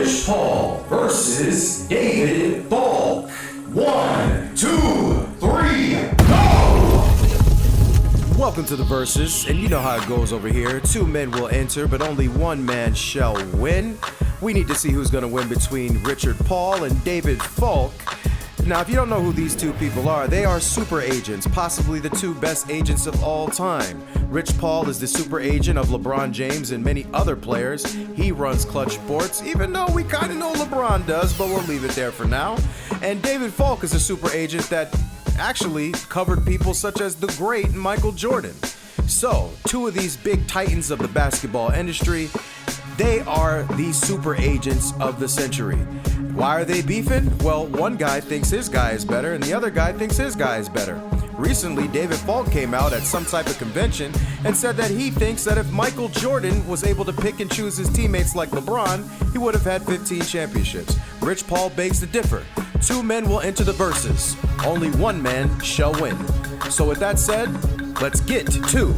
Rich Paul versus David Falk. 1, 2, 3, go! Welcome to the Versus, and you know how it goes over here. 2 men will enter, but only 1 man shall win. We need to see who's going to win between Richard Paul and David Falk. Now, if you don't know who these 2 people are, they are super agents, possibly the 2 best agents of all time. Rich Paul is the super agent of LeBron James and many other players. He runs Clutch Sports, even though we kind of know LeBron does, but we'll leave it there for now. And David Falk is a super agent that actually covered people such as the great Michael Jordan. So, 2 of these big titans of the basketball industry, they are the super agents of the century. Why are they beefing? Well, one guy thinks his guy is better and the other guy thinks his guy is better. Recently, David Falk came out at some type of convention and said that he thinks that if Michael Jordan was able to pick and choose his teammates like LeBron, he would have had 15 championships. Rich Paul begs to differ. 2 men will enter the verses. Only 1 man shall win. So with that said, let's get to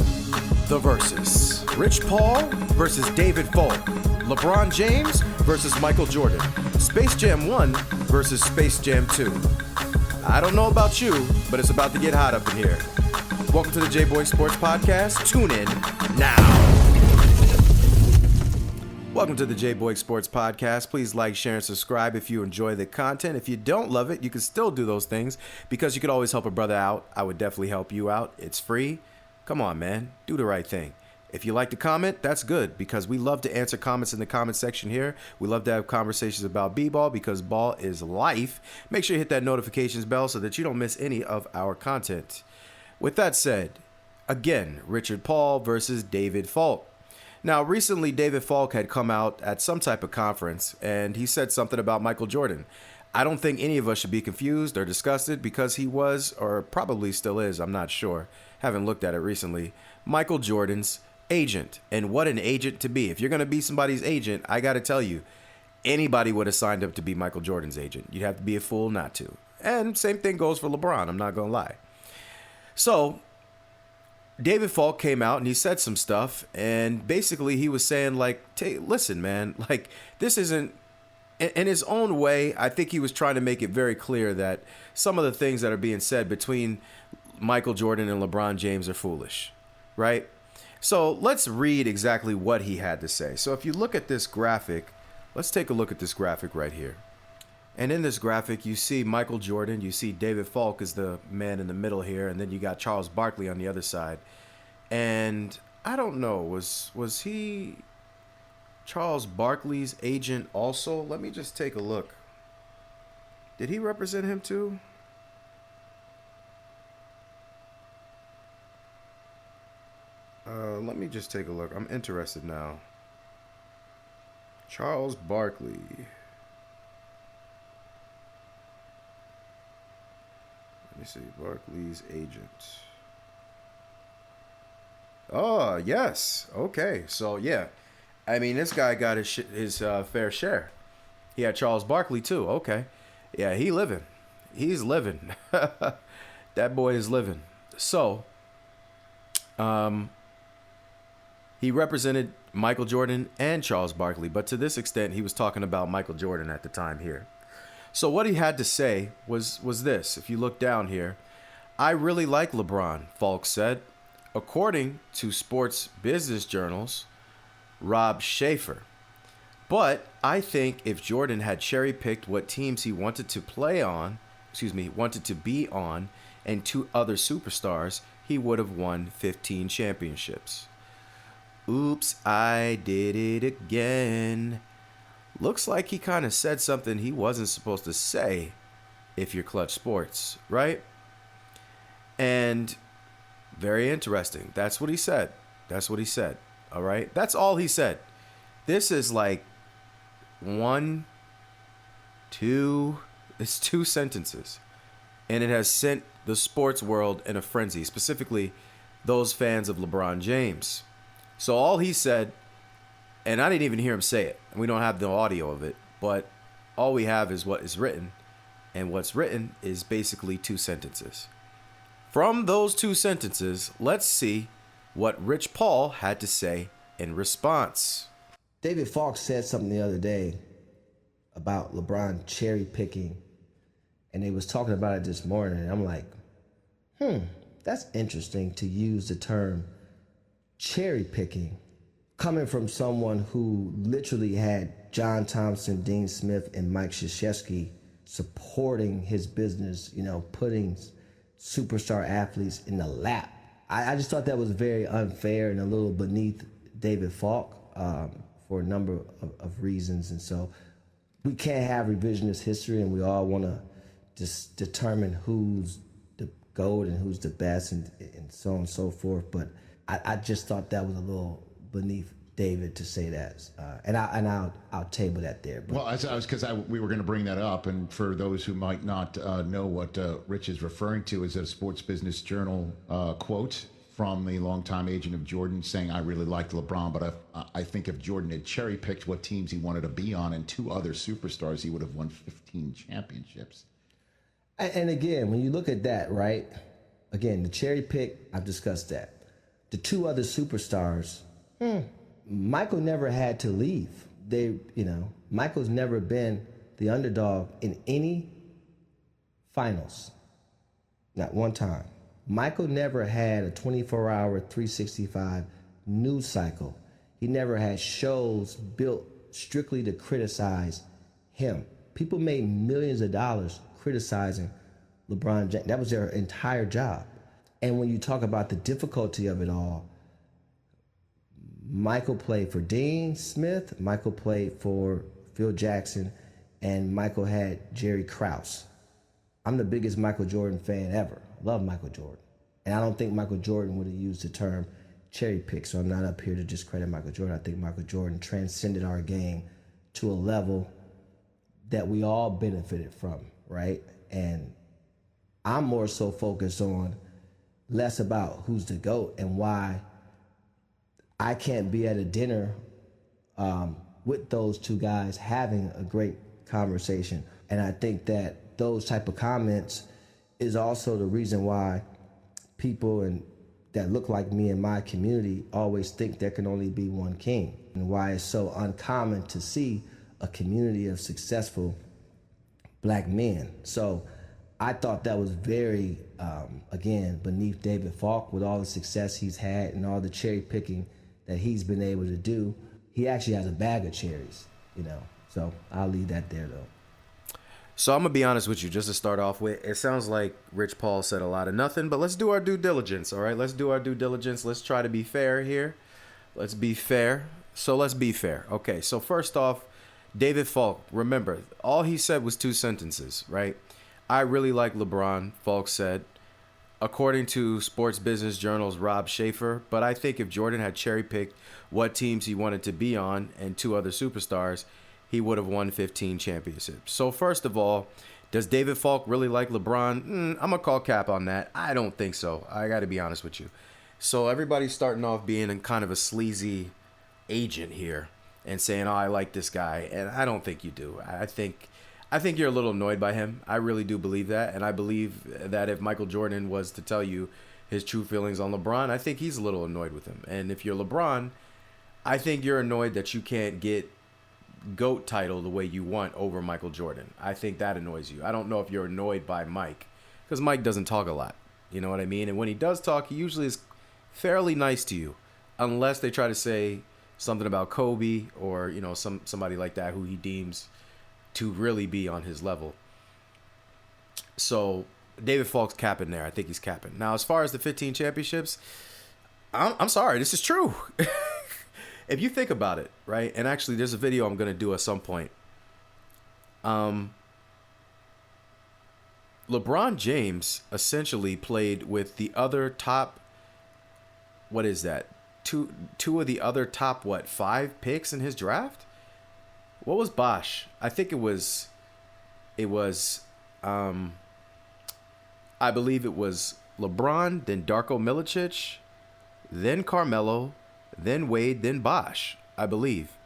the verses. Rich Paul versus David Falk. LeBron James versus Michael Jordan. Space Jam 1 versus Space Jam 2. I don't know about you, but it's about to get hot up in here. Welcome to the J-Boy Sports Podcast. Tune in now. Welcome to the J-Boy Sports Podcast. Please like, share, and subscribe if you enjoy the content. If you don't love it, you can still do those things because you could always help a brother out. I would definitely help you out. It's free. Come on, man. Do the right thing. If you like to comment, that's good because we love to answer comments in the comment section here. We love to have conversations about b-ball because ball is life. Make sure you hit that notifications bell so that you don't miss any of our content. With that said, again, Richard Paul versus David Falk. Now, recently, David Falk had come out at some type of conference and he said something about Michael Jordan. I don't think any of us should be confused or disgusted because he was, or probably still is, I'm not sure, haven't looked at it recently, Michael Jordan's agent. And what an agent to be. If you're going to be somebody's agent, I got to tell you, anybody would have signed up to be Michael Jordan's agent. You'd have to be a fool not to. And same thing goes for LeBron. I'm not going to lie. So David Falk came out and he said some stuff. And basically he was saying like, listen, man, like this isn't, in his own way, I think he was trying to make it very clear that some of the things that are being said between Michael Jordan and LeBron James are foolish, right? So let's read exactly what he had to say. So if you look at this graphic, let's take a look at this graphic right here. And in this graphic, you see Michael Jordan, you see David Falk is the man in the middle here, and then you got Charles Barkley on the other side. And I don't know, was he Charles Barkley's agent also? Let me just take a look. Did he represent him too? Let me just take a look. I'm interested now. Charles Barkley. Let me see. Barkley's agent. Oh, yes. Okay. So, yeah. I mean, this guy got his fair share. He had Charles Barkley, too. Okay. Yeah, he's living. That boy is living. So, he represented Michael Jordan and Charles Barkley, but to this extent, he was talking about Michael Jordan at the time here. So what he had to say was this. If you look down here, I really like LeBron, Falk said. According to sports business journals, Rob Schaefer. But I think if Jordan had cherry-picked what teams he wanted to be on, and 2 other superstars, he would have won 15 championships. Oops, I did it again. Looks like he kind of said something he wasn't supposed to say if you're Clutch Sports, right? And very interesting. That's what he said. All right? That's all he said. This is like 2 sentences. And it has sent the sports world in a frenzy, specifically those fans of LeBron James. So all he said, and I didn't even hear him say it, and we don't have the audio of it, but all we have is what is written, and what's written is basically 2 sentences. From those 2 sentences, let's see what Rich Paul had to say in response. David Falk said something the other day about LeBron cherry picking, and they was talking about it this morning, and I'm like, that's interesting to use the term cherry picking coming from someone who literally had John Thompson, Dean Smith, and Mike Krzyzewski supporting his business, putting superstar athletes in the lap. I just thought that was very unfair and a little beneath David Falk for a number of reasons. And so we can't have revisionist history, and we all want to just determine who's the GOAT and who's the best and so on and so forth. But I just thought that was a little beneath David to say that, and I'll table that there. But. Well, we were going to bring that up, and for those who might not know what Rich is referring to, is a Sports Business Journal quote from the longtime agent of Jordan saying, "I really liked LeBron, but I think if Jordan had cherry picked what teams he wanted to be on and 2 other superstars, he would have won 15 championships." And again, when you look at that, right? Again, the cherry pick, I've discussed that. The 2 other superstars. Michael never had to leave. Michael's never been the underdog in any finals. Not one time. Michael never had a 24-hour, 365 news cycle. He never had shows built strictly to criticize him. People made millions of dollars criticizing LeBron James. That was their entire job. And when you talk about the difficulty of it all, Michael played for Dean Smith, Michael played for Phil Jackson, and Michael had Jerry Krause. I'm the biggest Michael Jordan fan ever. Love Michael Jordan. And I don't think Michael Jordan would have used the term cherry pick, so I'm not up here to discredit Michael Jordan. I think Michael Jordan transcended our game to a level that we all benefited from, right? And I'm more so focused on less about who's the GOAT and why I can't be at a dinner with those 2 guys having a great conversation. And I think that those type of comments is also the reason why people that look like me in my community always think there can only be one king, and why it's so uncommon to see a community of successful black men. So I thought that was very, again, beneath David Falk with all the success he's had and all the cherry picking that he's been able to do. He actually has a bag of cherries, So I'll leave that there, though. So I'm going to be honest with you, just to start off with. It sounds like Rich Paul said a lot of nothing, but let's do our due diligence, all right? Let's do our due diligence. Let's try to be fair here. Let's be fair. So let's be fair. Okay, so first off, David Falk, remember, all he said was 2 sentences, right? I really like LeBron, Falk said, according to Sports Business Journal's Rob Schaefer. But I think if Jordan had cherry-picked what teams he wanted to be on and 2 other superstars, he would have won 15 championships. So first of all, does David Falk really like LeBron? I'm going to call cap on that. I don't think so. I got to be honest with you. So everybody's starting off being in kind of a sleazy agent here and saying, oh, I like this guy. And I don't think you do. I think you're a little annoyed by him. I really do believe that. And I believe that if Michael Jordan was to tell you his true feelings on LeBron, I think he's a little annoyed with him. And if you're LeBron, I think you're annoyed that you can't get GOAT title the way you want over Michael Jordan. I think that annoys you. I don't know if you're annoyed by Mike, because Mike doesn't talk a lot. You know what I mean? And when he does talk, he usually is fairly nice to you, unless they try to say something about Kobe or, somebody like that who he deems to really be on his level. So David Falk's capping there. I think he's capping. Now, as far as the 15 championships, I'm sorry, this is true. If you think about it, right? And actually, there's a video I'm going to do at some point. LeBron James essentially played with the other top, what is that? Two of the other top, 5 picks in his draft? What was Bosh? I think I believe it was LeBron, then Darko Milicic, then Carmelo, then Wade, then Bosh, I believe.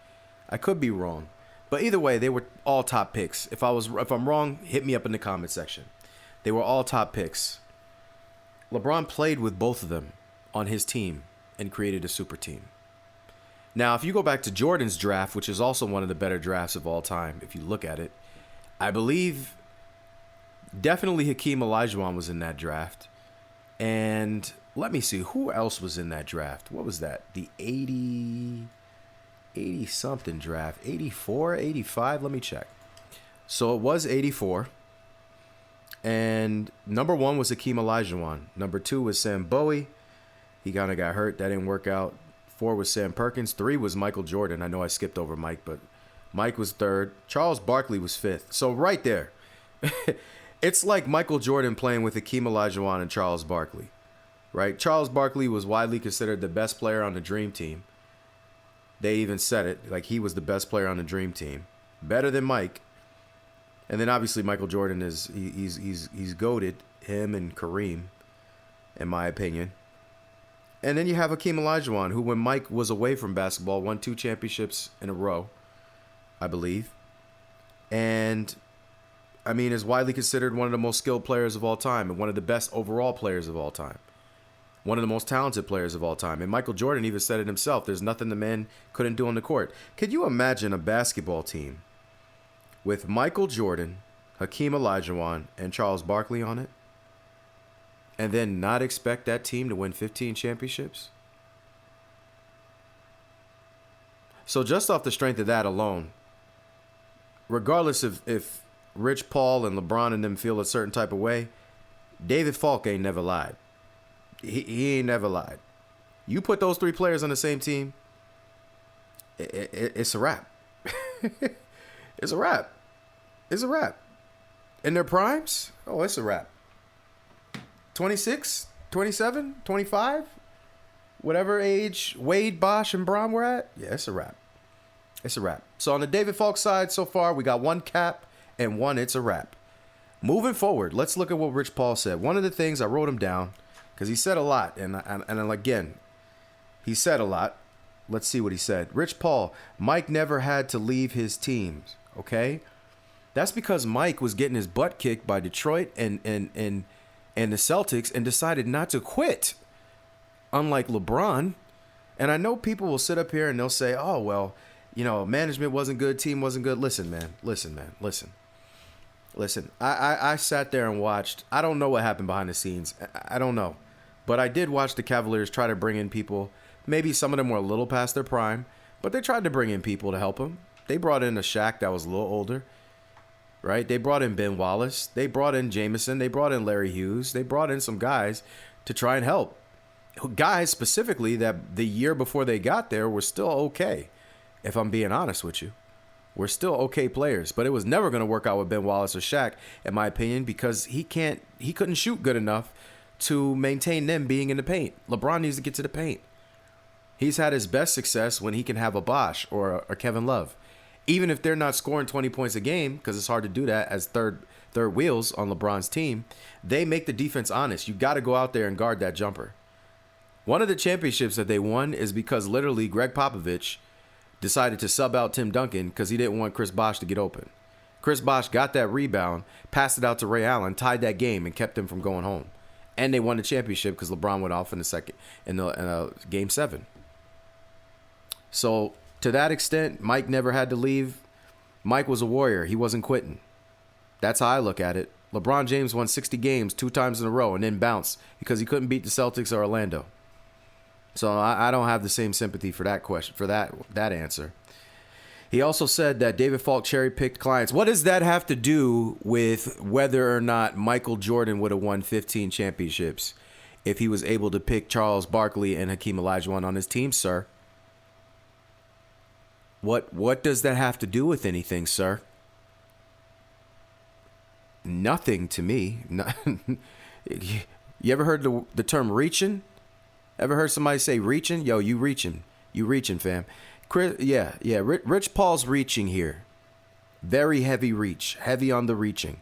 I could be wrong. But either way, they were all top picks. If I'm wrong, hit me up in the comment section. They were all top picks. LeBron played with both of them on his team and created a super team. Now, if you go back to Jordan's draft, which is also one of the better drafts of all time, if you look at it, I believe definitely Hakeem Olajuwon was in that draft. And let me see, who else was in that draft? What was that? The 80 something draft, 84, 85, let me check. So it was 84. And number 1 was Hakeem Olajuwon. Number 2 was Sam Bowie. He kind of got hurt. That didn't work out. 4 was Sam Perkins. 3 was Michael Jordan. I know I skipped over Mike, but Mike was 3rd. Charles Barkley was 5th. So right there, it's like Michael Jordan playing with Hakeem Olajuwon and Charles Barkley, right? Charles Barkley was widely considered the best player on the Dream Team. They even said it, like he was the best player on the Dream Team, better than Mike. And then obviously Michael Jordan he's goated, him and Kareem, in my opinion. And then you have Hakeem Olajuwon, who when Mike was away from basketball, won 2 championships in a row, I believe. And, I mean, is widely considered one of the most skilled players of all time and one of the best overall players of all time. One of the most talented players of all time. And Michael Jordan even said it himself. There's nothing the man couldn't do on the court. Could you imagine a basketball team with Michael Jordan, Hakeem Olajuwon, and Charles Barkley on it? And then not expect that team to win 15 championships? So just off the strength of that alone, regardless of if Rich Paul and LeBron and them feel a certain type of way, David Falk ain't never lied. He ain't never lied. You put those 3 players on the same team, it's a wrap. It's a wrap. It's a wrap. In their primes, oh, it's a wrap. 26, 27, 25, whatever age Wade, Bosh, and Bron were at, yeah, it's a wrap. It's a wrap. So on the David Falk side so far, we got 1 cap and 1 it's a wrap. Moving forward, let's look at what Rich Paul said. One of the things, I wrote him down because he said a lot. And again, he said a lot. Let's see what he said. Rich Paul, Mike never had to leave his teams, okay? That's because Mike was getting his butt kicked by Detroit and the Celtics and decided not to quit, unlike LeBron. And I know people will sit up here and they'll say, oh, well, you know, management wasn't good, team wasn't good. Listen, man. I sat there and watched. I don't know what happened behind the scenes. I don't know. But I did watch the Cavaliers try to bring in people. Maybe some of them were a little past their prime, but they tried to bring in people to help them. They brought in a Shaq that was a little older, right? They brought in Ben Wallace. They brought in Jameson. They brought in Larry Hughes. They brought in some guys to try and help. Guys specifically that the year before they got there were still okay, if I'm being honest with you. We're still okay players, but it was never going to work out with Ben Wallace or Shaq, in my opinion, because he couldn't shoot good enough to maintain them being in the paint. LeBron needs to get to the paint. He's had his best success when he can have a Bosh or a Kevin Love. Even if they're not scoring 20 points a game, because it's hard to do that as third wheels on LeBron's team, they make the defense honest. You got to go out there and guard that jumper. One of the championships that they won is because literally Greg Popovich decided to sub out Tim Duncan because he didn't want Chris Bosh to get open. Chris Bosh got that rebound, passed it out to Ray Allen, tied that game, and kept him from going home. And they won the championship because LeBron went off in the game 7. So to that extent, Mike never had to leave. Mike was a warrior. He wasn't quitting. That's how I look at it. LeBron James won 60 games 2 times in a row and then bounced because he couldn't beat the Celtics or Orlando. So I don't have the same sympathy for that question, for that answer. He also said that David Falk cherry-picked clients. What does that have to do with whether or not Michael Jordan would have won 15 championships if he was able to pick Charles Barkley and Hakeem Olajuwon on his team, sir? What does that have to do with anything, sir? Nothing to me. You ever heard the term reaching? Ever heard somebody say reaching? Yo, you reaching. You reaching, fam. Chris, yeah. Rich Paul's reaching here. Very heavy reach. Heavy on the reaching.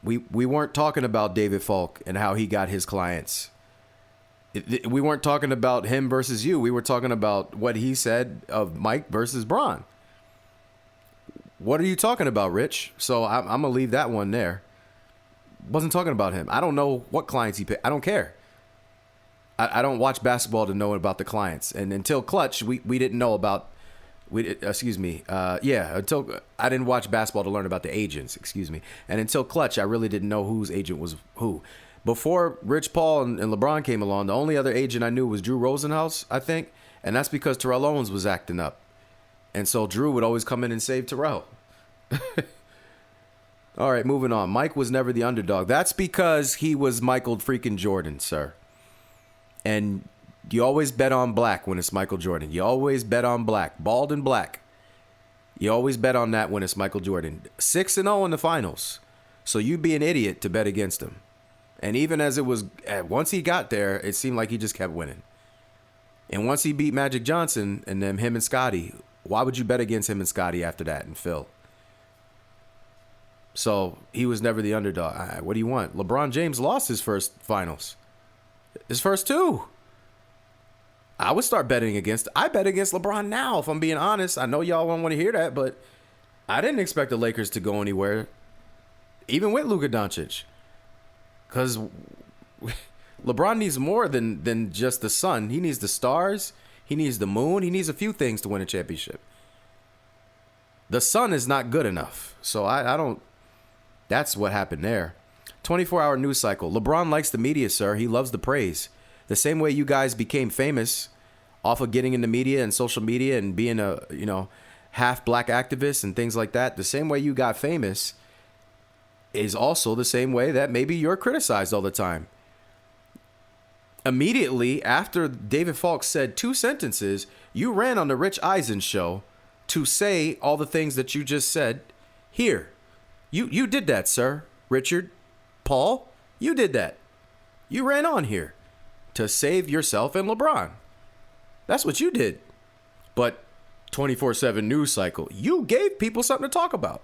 We weren't talking about David Falk and how he got his clients. We weren't talking about him versus you. We were talking about what he said of Mike versus Bron. What are you talking about, Rich? So I'm going to leave that one there. Wasn't talking about him. I don't know what clients he picked. I don't care. I don't watch basketball to know about the clients. And until Clutch, we didn't know about. Until I didn't watch basketball to learn about the agents. Excuse me. And until Clutch, I really didn't know whose agent was who. Before Rich Paul and LeBron came along, the only other agent I knew was Drew Rosenhaus, I think. And that's because Terrell Owens was acting up. And so Drew would always come in and save Terrell. All right, moving on. Mike was never the underdog. That's because he was Michael freaking Jordan, sir. And you always bet on black when it's Michael Jordan. You always bet on black. Bald and black. You always bet on that when it's Michael Jordan. 6-0 in the finals. So you'd be an idiot to bet against him. And even as it was, once he got there, it seemed like he just kept winning. And once he beat Magic Johnson and then him and Scotty, why would you bet against him and Scotty after that and Phil? So he was never the underdog. What do you want? LeBron James lost his first finals. His first two. I would start betting against. I bet against LeBron now, if I'm being honest. I know y'all won't want to hear that, but I didn't expect the Lakers to go anywhere, even with Luka Doncic. Because LeBron needs more than just the sun. He needs the stars. He needs the moon. He needs a few things to win a championship. The sun is not good enough. So I don't. That's what happened there. 24-hour news cycle. LeBron likes the media, sir. He loves the praise. The same way you guys became famous off of getting in the media and social media and being a, half black activist and things like that. The same way you got famous is also the same way that maybe you're criticized all the time. Immediately after David Falk said 2 sentences, you ran on the Rich Eisen show to say all the things that you just said here. You did that, sir. Richard, Paul, you did that. You ran on here to save yourself and LeBron. That's what you did. But 24/7 news cycle, you gave people something to talk about.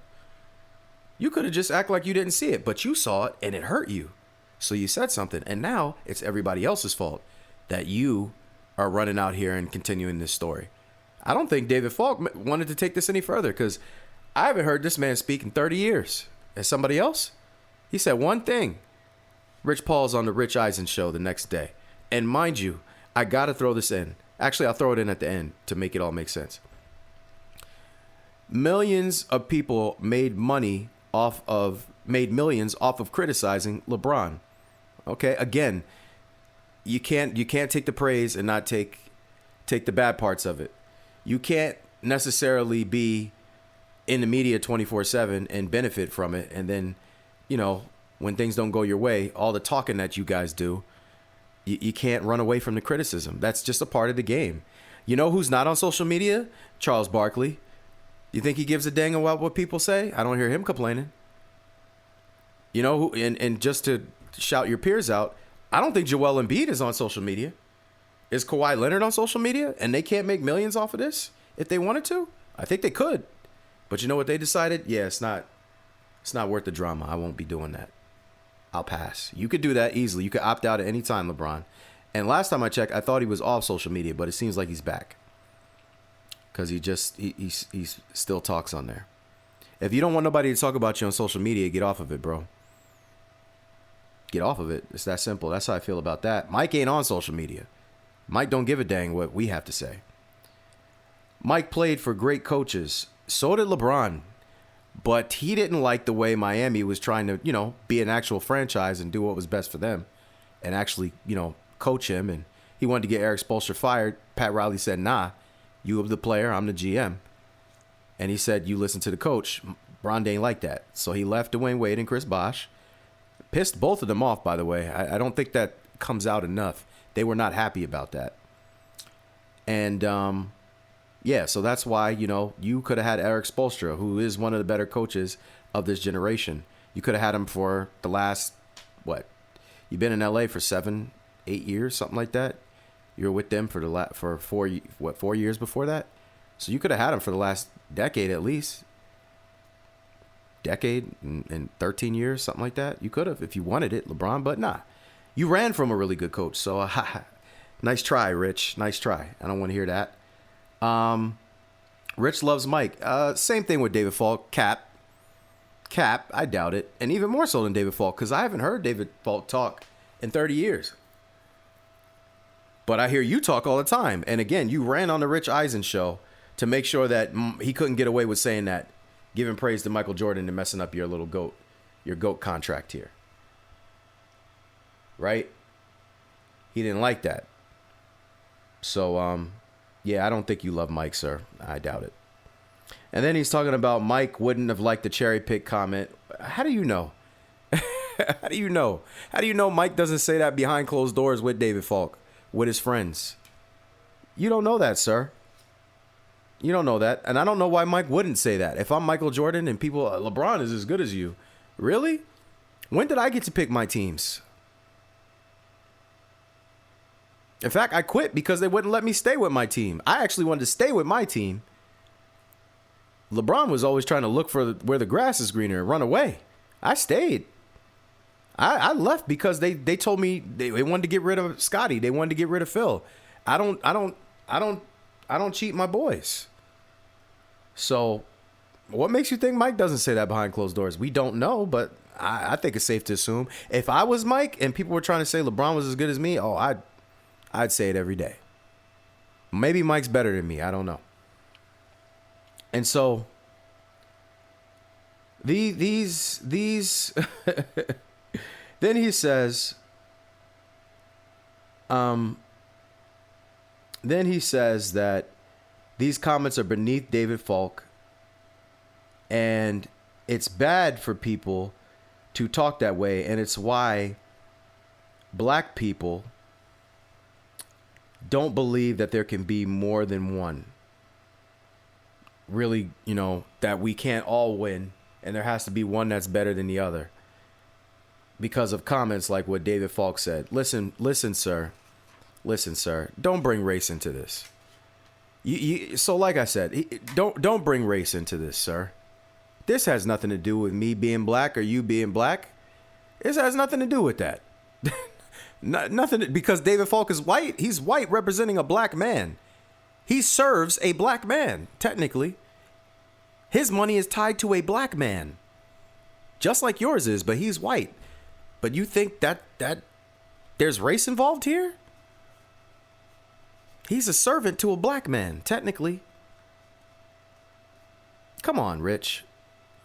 You could have just acted like you didn't see it, but you saw it and it hurt you. So you said something, and now it's everybody else's fault that you are running out here and continuing this story. I don't think David Falk wanted to take this any further because I haven't heard this man speak in 30 years. As somebody else, he said one thing. Rich Paul's on the Rich Eisen show the next day. And mind you, I got to throw this in. Actually, I'll throw it in at the end to make it all make sense. Millions of people made millions off of criticizing LeBron. Okay, again, you can't take the praise and not take the bad parts of it. You can't necessarily be in the media 24/7 and benefit from it, and then, when things don't go your way, all the talking that you guys do, you can't run away from the criticism. That's just a part of the game. You know who's not on social media? Charles Barkley. You think he gives a dang about what people say? I don't hear him complaining. You know who? And just to shout your peers out, I don't think Joel Embiid is on social media. Is Kawhi Leonard on social media? And they can't make millions off of this if they wanted to? I think they could. But you know what they decided? Yeah, it's not worth the drama. I won't be doing that. I'll pass. You could do that easily. You could opt out at any time, LeBron. And last time I checked, I thought he was off social media, but it seems like he's back. Because he still talks on there. If you don't want nobody to talk about you on social media, get off of it, bro. Get off of it. It's that simple. That's how I feel about that. Mike ain't on social media. Mike don't give a dang what we have to say. Mike played for great coaches. So did LeBron. But he didn't like the way Miami was trying to, be an actual franchise and do what was best for them and actually, coach him. And he wanted to get Eric Spoelstra fired. Pat Riley said, nah, you are the player. I'm the GM. And he said, you listen to the coach. Bron ain't like that. So he left Dwayne Wade and Chris Bosh. Pissed both of them off, by the way. I don't think that comes out enough. They were not happy about that. And, so that's why, you could have had Eric Spoelstra, who is one of the better coaches of this generation. You could have had him for the last, you've been in LA for 7-8 years, something like that. You were with them for 4 years before that? So you could have had him for the last decade at least. Decade and 13 years, something like that. You could have if you wanted it, LeBron, but nah. You ran from a really good coach. So nice try, Rich. Nice try. I don't want to hear that. Rich loves Mike. Same thing with David Falk. Cap, I doubt it. And even more so than David Falk, because I haven't heard David Falk talk in 30 years. But I hear you talk all the time. And again, you ran on the Rich Eisen show to make sure that he couldn't get away with saying that, giving praise to Michael Jordan and messing up your GOAT contract here. Right? He didn't like that. So, yeah, I don't think you love Mike, sir. I doubt it. And then he's talking about Mike wouldn't have liked the cherry pick comment. How do you know? How do you know? How do you know Mike doesn't say that behind closed doors with David Falk, with his friends? You don't know that, sir. You don't know that. And I don't know why Mike wouldn't say that. If I'm Michael Jordan and people, LeBron is as good as you. Really? When did I get to pick my teams? In fact, I quit because they wouldn't let me stay with my team. I actually wanted to stay with my team. LeBron was always trying to look for where the grass is greener and run away. I stayed. I left because they told me they wanted to get rid of Scotty. They wanted to get rid of Phil. I don't cheat my boys. So what makes you think Mike doesn't say that behind closed doors? We don't know, but I think it's safe to assume. If I was Mike and people were trying to say LeBron was as good as me, I'd say it every day. Maybe Mike's better than me. I don't know. And so these then he says that these comments are beneath David Falk, and it's bad for people to talk that way, and it's why black people don't believe that there can be more than one. Really, that we can't all win, and there has to be one that's better than the other. Because of comments like what David Falk said. Listen, sir. Don't bring race into this. So like I said, don't bring race into this, sir. This has nothing to do with me being black or you being black. This has nothing to do with that. Nothing, because David Falk is white. He's white representing a black man. He serves a black man, technically. His money is tied to a black man. Just like yours is, but he's white. But you think that there's race involved here? He's a servant to a black man, technically. Come on, Rich.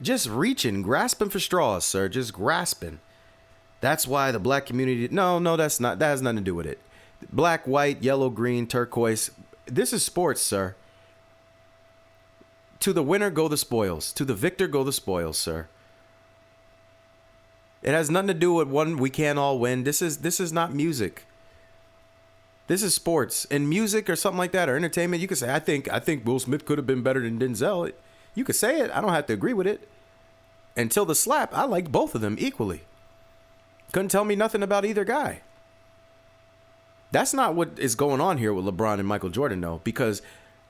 Just reaching, grasping for straws, sir. Just grasping. That's why the black community... No, that's not. That has nothing to do with it. Black, white, yellow, green, turquoise. This is sports, sir. To the winner go the spoils. To the victor go the spoils, sir. It has nothing to do with one we can't all win. This is not music. This is sports. And music or something like that, or entertainment, you could say, I think Will Smith could have been better than Denzel. You could say it. I don't have to agree with it. Until the slap, I liked both of them equally. Couldn't tell me nothing about either guy. That's not what is going on here with LeBron and Michael Jordan, though, because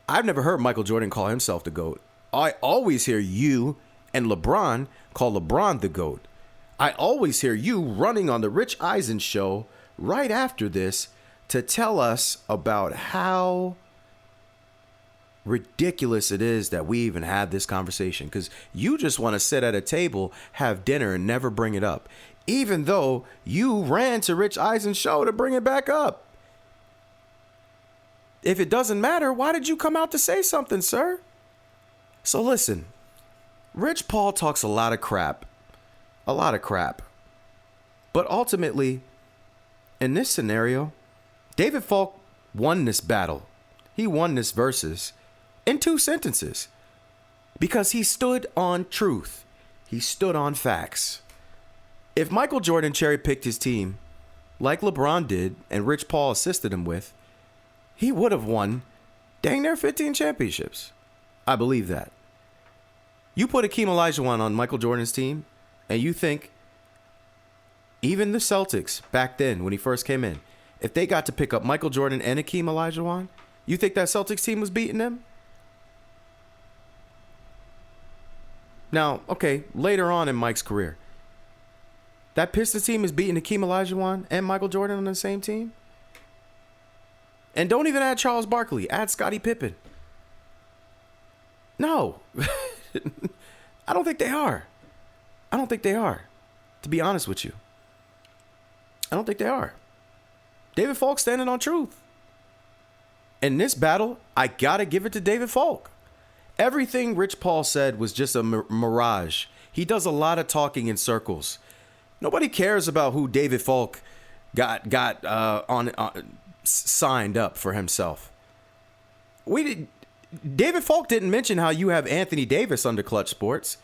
I've never heard Michael Jordan call himself the GOAT. I always hear you and LeBron call LeBron the GOAT. I always hear you running on the Rich Eisen show right after this to tell us about how ridiculous it is that we even had this conversation, because you just want to sit at a table, have dinner, and never bring it up, even though you ran to Rich Eisen's show to bring it back up. If it doesn't matter, why did you come out to say something, sir? So listen, Rich Paul talks a lot of crap. But ultimately, in this scenario, David Falk won this battle. He won this versus in 2 sentences because he stood on truth. He stood on facts. If Michael Jordan cherry-picked his team like LeBron did and Rich Paul assisted him with, he would have won dang near 15 championships. I believe that. You put Akeem Olajuwon on Michael Jordan's team, and you think even the Celtics back then when he first came in, if they got to pick up Michael Jordan and Akeem Olajuwon, you think that Celtics team was beating them? Now, okay, later on in Mike's career, that Pistons team is beating Akeem Olajuwon and Michael Jordan on the same team? And don't even add Charles Barkley. Add Scottie Pippen. No. I don't think they are. To be honest with you. I don't think they are. David Falk standing on truth. In this battle, I gotta give it to David Falk. Everything Rich Paul said was just a mirage. He does a lot of talking in circles. Nobody cares about who David Falk got signed up for himself. David Falk didn't mention how you have Anthony Davis under Clutch Sports.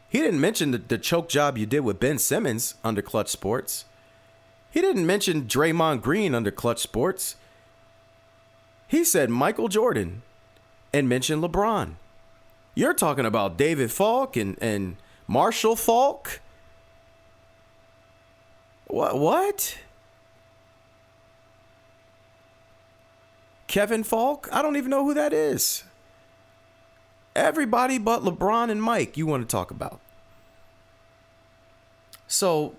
He didn't mention the choke job you did with Ben Simmons under Clutch Sports. He didn't mention Draymond Green under Clutch Sports. He said Michael Jordan and mentioned LeBron. You're talking about David Falk and Marshall Falk? What? Kevin Falk? I don't even know who that is. Everybody but LeBron and Mike you want to talk about. So,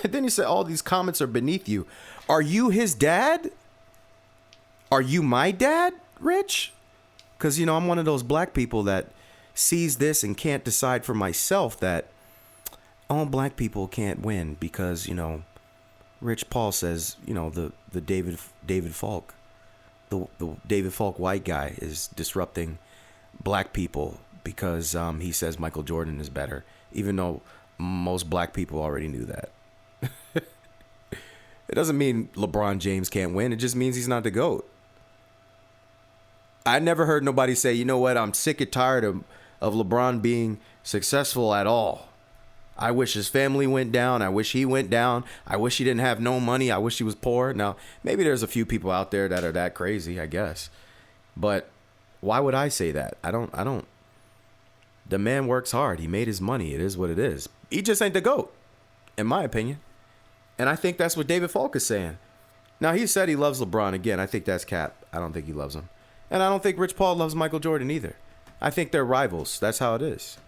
then he said all these comments are beneath you. Are you his dad? Are you my dad, Rich? Because, I'm one of those black people that sees this and can't decide for myself that all black people can't win because, Rich Paul says, the David Falk, the David Falk white guy is disrupting black people because he says Michael Jordan is better, even though most black people already knew that. It doesn't mean LeBron James can't win. It just means he's not the GOAT. I never heard nobody say, you know what, I'm sick and tired of LeBron being successful at all. I wish his family went down. I wish he went down. I wish he didn't have no money. I wish he was poor. Now, maybe there's a few people out there that are that crazy, I guess. But why would I say that? I don't. The man works hard. He made his money. It is what it is. He just ain't the GOAT, in my opinion. And I think that's what David Falk is saying. Now, he said he loves LeBron. Again, I think that's cap. I don't think he loves him. And I don't think Rich Paul loves Michael Jordan either. I think they're rivals. That's how it is.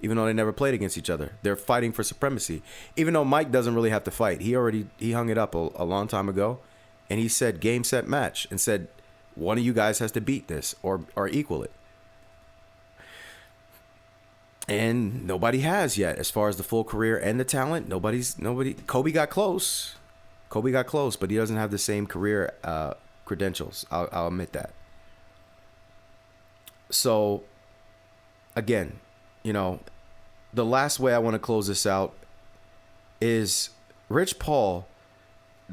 Even though they never played against each other. They're fighting for supremacy. Even though Mike doesn't really have to fight. He hung it up a long time ago. And he said game, set, match. And said one of you guys has to beat this or equal it. And nobody has yet. As far as the full career and the talent, nobody. Kobe got close. But he doesn't have the same career credentials. I'll admit that. So, again, the last way I want to close this out is Rich Paul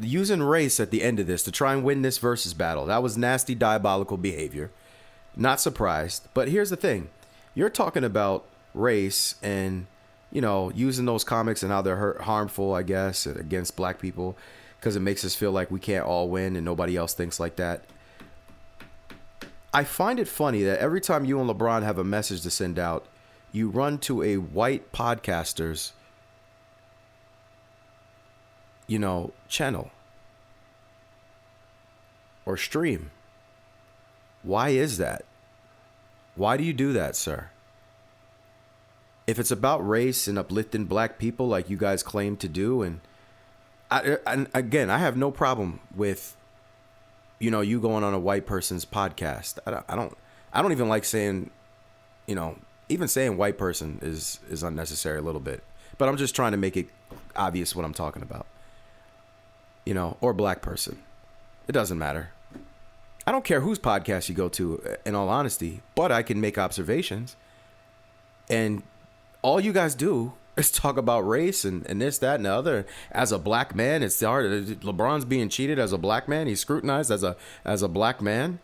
using race at the end of this to try and win this versus battle. That was nasty, diabolical behavior. Not surprised. But here's the thing. You're talking about race and, using those comics and how they're harmful, I guess, against black people because it makes us feel like we can't all win and nobody else thinks like that. I find it funny that every time you and LeBron have a message to send out, you run to a white podcaster's, channel or stream. Why is that? Why do you do that, sir? If it's about race and uplifting black people like you guys claim to do, and again, I have no problem with you going on a white person's podcast. I don't even like saying, even saying white person is unnecessary a little bit. But I'm just trying to make it obvious what I'm talking about. Or black person. It doesn't matter. I don't care whose podcast you go to, in all honesty, but I can make observations. And all you guys do is talk about race and this, that, and the other. As a black man, it's hard. LeBron's being cheated as a black man. He's scrutinized as a black man.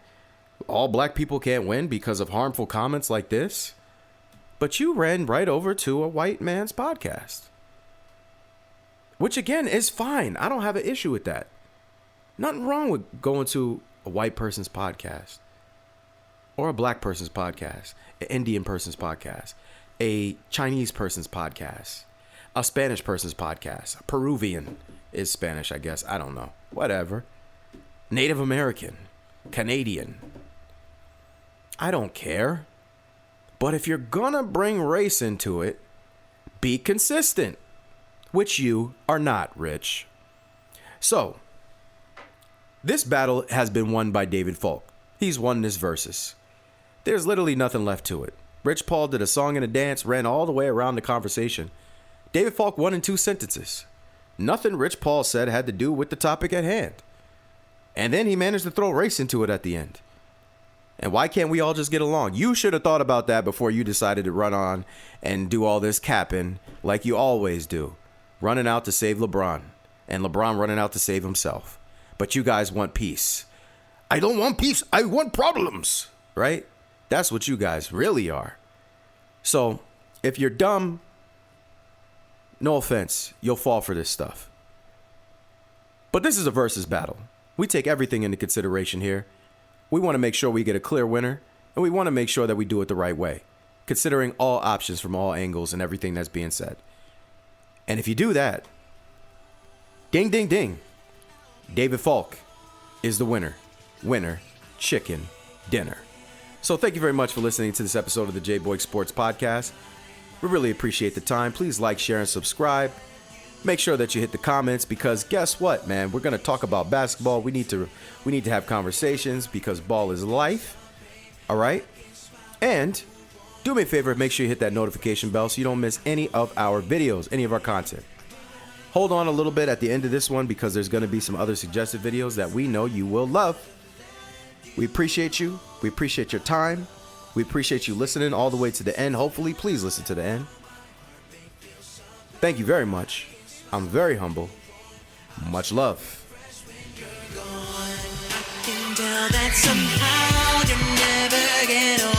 All black people can't win because of harmful comments like this. But you ran right over to a white man's podcast. Which, again, is fine. I don't have an issue with that. Nothing wrong with going to a white person's podcast. Or a black person's podcast. An Indian person's podcast. A Chinese person's podcast, a Spanish person's podcast, a Peruvian is Spanish, I guess. I don't know. Whatever. Native American, Canadian. I don't care. But if you're gonna bring race into it, be consistent. Which you are not, Rich. So, this battle has been won by David Falk. He's won this versus. There's literally nothing left to it. Rich Paul did a song and a dance, ran all the way around the conversation. David Falk won in 2 sentences. Nothing Rich Paul said had to do with the topic at hand. And then he managed to throw race into it at the end. And why can't we all just get along? You should have thought about that before you decided to run on and do all this capping like you always do. Running out to save LeBron. And LeBron running out to save himself. But you guys want peace. I don't want peace. I want problems. Right? That's what you guys really are. So, if you're dumb, no offense, you'll fall for this stuff. But this is a versus battle. We take everything into consideration here. We want to make sure we get a clear winner, and we want to make sure that we do it the right way, considering all options from all angles and everything that's being said. And if you do that, ding, ding, ding, David Falk is the winner. Winner, chicken, dinner. So thank you very much for listening to this episode of the J-Boy Sports Podcast. We really appreciate the time. Please like, share, and subscribe. Make sure that you hit the comments because guess what, man? We're going to talk about basketball. We need to have conversations because ball is life. All right? And do me a favor, make sure you hit that notification bell so you don't miss any of our videos, any of our content. Hold on a little bit at the end of this one because there's going to be some other suggested videos that we know you will love. We appreciate you. We appreciate your time. We appreciate you listening all the way to the end. Hopefully, please listen to the end. Thank you very much. I'm very humble. Much love. That somehow you never get old.